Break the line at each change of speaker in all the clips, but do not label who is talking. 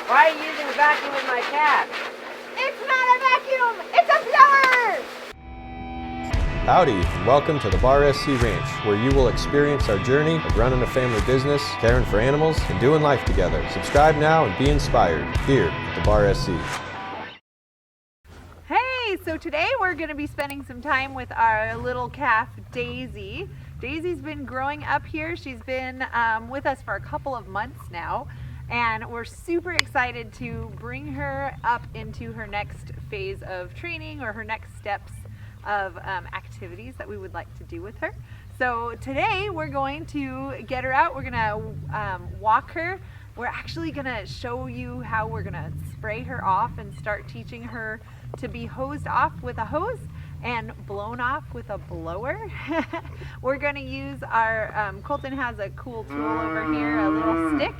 Why are you using a vacuum with my cat?
It's not a vacuum, it's a blower!
Howdy, and welcome to the Bar SC Ranch, where you will experience our journey of running a family business, caring for animals, and doing life together. Subscribe now and be inspired here at the Bar SC.
Hey, so today we're going to be spending some time with our little calf, Daisy. Daisy's been growing up here. She's been with us for a couple of months now, and we're super excited to bring her up into her next phase of training or her next steps of activities that we would like to do with her. So today we're going to get her out. We're going to walk her. We're actually going to show you how we're going to spray her off and start teaching her to be hosed off with a hose and blown off with a blower. We're going to use our, Colton has a cool tool over here, a little stick.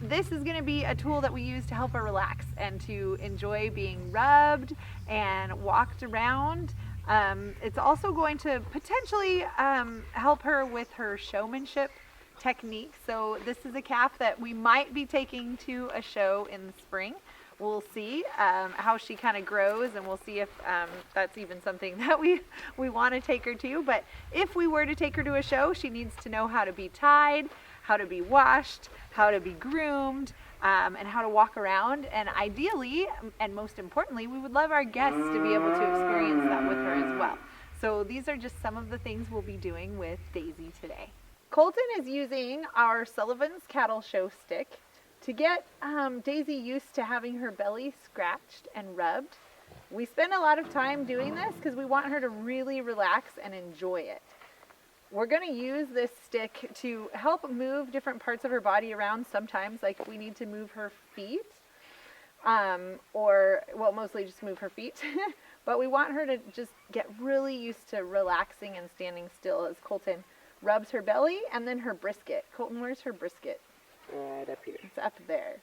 This is going to be a tool that we use to help her relax and to enjoy being rubbed and walked around. It's also going to potentially help her with her showmanship technique. So this is a calf that we might be taking to a show in the spring. We'll see how she kind of grows, and we'll see if that's even something that we want to take her to. But if we were to take her to a show, she needs to know how to be tied, how to be washed, how to be groomed, and how to walk around. And ideally, and most importantly, we would love our guests to be able to experience that with her as well. So these are just some of the things we'll be doing with Daisy today. Colton is using our Sullivan's Cattle Show stick to get Daisy used to having her belly scratched and rubbed. We spend a lot of time doing this because we want her to really relax and enjoy it. We're going to use this stick to help move different parts of her body around sometimes, like if we need to move her feet, mostly just move her feet. But we want her to just get really used to relaxing and standing still as Colton rubs her belly and then her brisket. Colton, where's her brisket?
Right up here.
It's up there.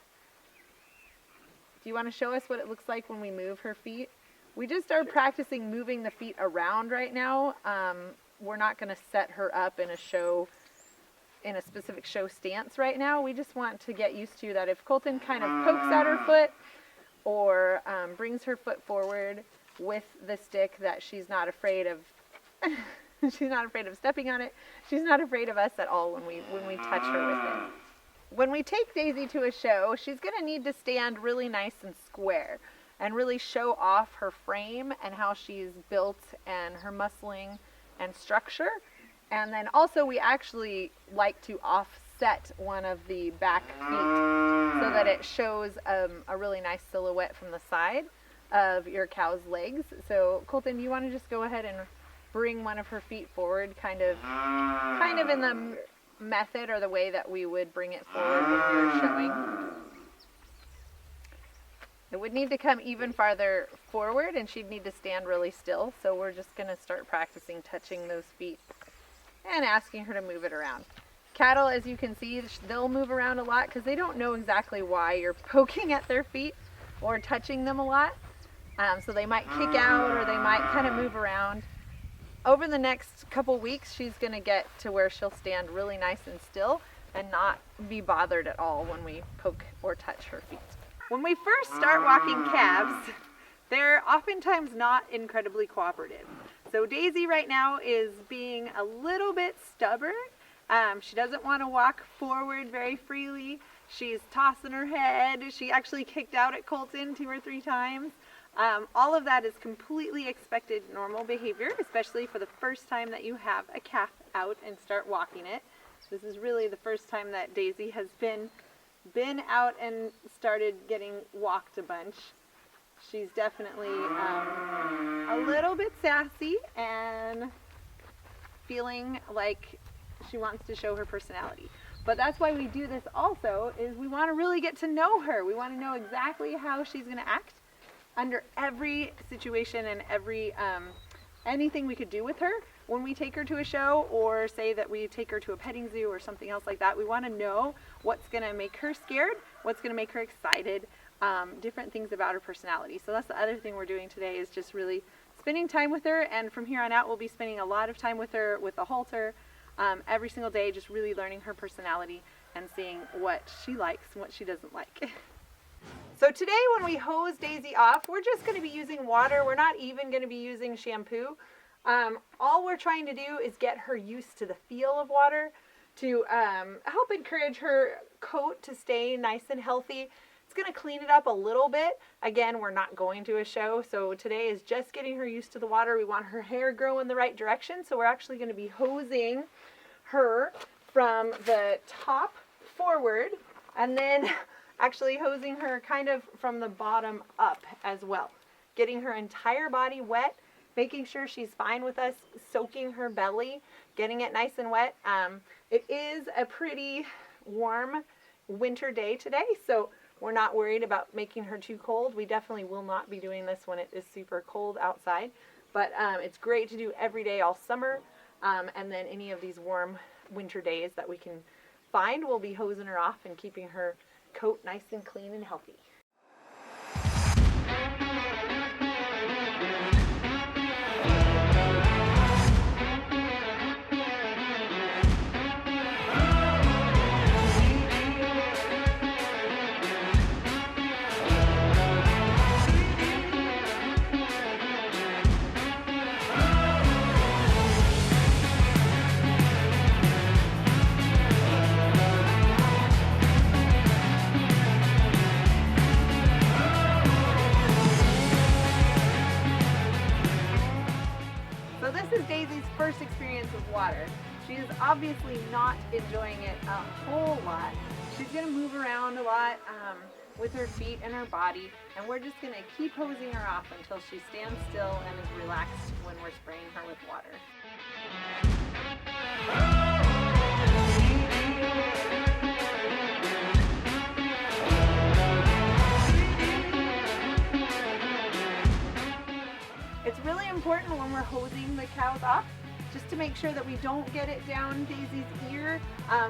Do you want to show us what it looks like when we move her feet? We just started practicing moving the feet around right now. We're not going to set her up in a specific show stance right now. We just want to get used to that if Colton kind of pokes at her foot or brings her foot forward with the stick, that she's not afraid of she's not afraid of stepping on it. She's not afraid of us at all when we touch her with it. When we take Daisy to a show, she's going to need to stand really nice and square and really show off her frame and how she's built and her muscling and structure. And then also we actually like to offset one of the back feet so that it shows a really nice silhouette from the side of your cow's legs. So Colton, you want to just go ahead and bring one of her feet forward kind of in the method or the way that we would bring it forward when we were showing. It would need to come even farther forward and she'd need to stand really still. So we're just going to start practicing touching those feet and asking her to move it around. Cattle, as you can see, they'll move around a lot because they don't know exactly why you're poking at their feet or touching them a lot. So they might kick out or they might kind of move around. Over the next couple weeks, she's going to get to where she'll stand really nice and still and not be bothered at all when we poke or touch her feet. When we first start walking calves, they're oftentimes not incredibly cooperative. So Daisy right now is being a little bit stubborn. She doesn't want to walk forward very freely. She's tossing her head. She actually kicked out at Colton 2 or 3 times. All of that is completely expected normal behavior, especially for the first time that you have a calf out and start walking it. This is really the first time that Daisy has been out and started getting walked a bunch. She's definitely a little bit sassy and feeling like she wants to show her personality. But that's why we do this also, is we want to really get to know her. We want to know exactly how she's going to act under every situation and every anything we could do with her when we take her to a show, or say that we take her to a petting zoo or something else like that. We want to know what's going to make her scared, what's going to make her excited, different things about her personality. So that's the other thing we're doing today, is just really spending time with her. And from here on out, we'll be spending a lot of time with her with the halter every single day, just really learning her personality and seeing what she likes and what she doesn't like. So today when we hose Daisy off, we're just going to be using water. We're not even going to be using shampoo. All we're trying to do is get her used to the feel of water, to help encourage her coat to stay nice and healthy. It's going to clean it up a little bit. Again, we're not going to a show, so today is just getting her used to the water. We want her hair grow in the right direction, so we're actually going to be hosing her from the top forward, and then actually hosing her kind of from the bottom up as well. Getting her entire body wet, making sure she's fine with us soaking her belly, getting it nice and wet. It is a pretty warm winter day today, so we're not worried about making her too cold. We definitely will not be doing this when it is super cold outside, but it's great to do every day all summer, and then any of these warm winter days that we can find, we'll be hosing her off and keeping her coat nice and clean and healthy. Daisy's first experience with water. She is obviously not enjoying it a whole lot. She's going to move around a lot with her feet and her body, and we're just going to keep hosing her off until she stands still and is relaxed when we're spraying her with water. It's really important when we're hosing the cows off just to make sure that we don't get it down Daisy's ear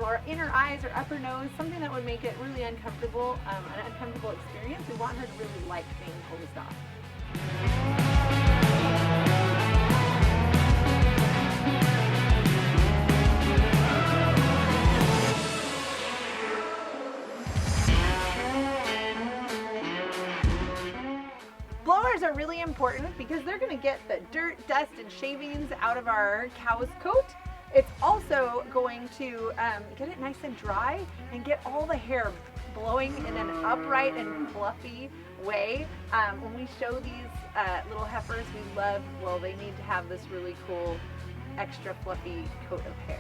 or in her eyes or up her nose, something that would make it really uncomfortable, an uncomfortable experience. We want her to really like being hosed off. Blowers are really important because they're going to get the dirt, dust, and shavings out of our cow's coat. It's also going to get it nice and dry and get all the hair blowing in an upright and fluffy way. When we show these little heifers, they need to have this really cool, extra fluffy coat of hair.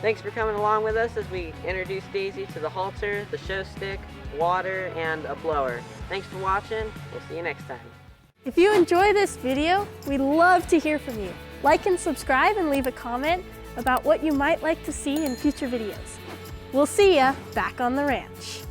Thanks for coming along with us as we introduce Daisy to the halter, the show stick, water, and a blower. Thanks for watching. We'll see you next time.
If you enjoy this video, we'd love to hear from you. Like and subscribe and leave a comment about what you might like to see in future videos. We'll see ya back on the ranch.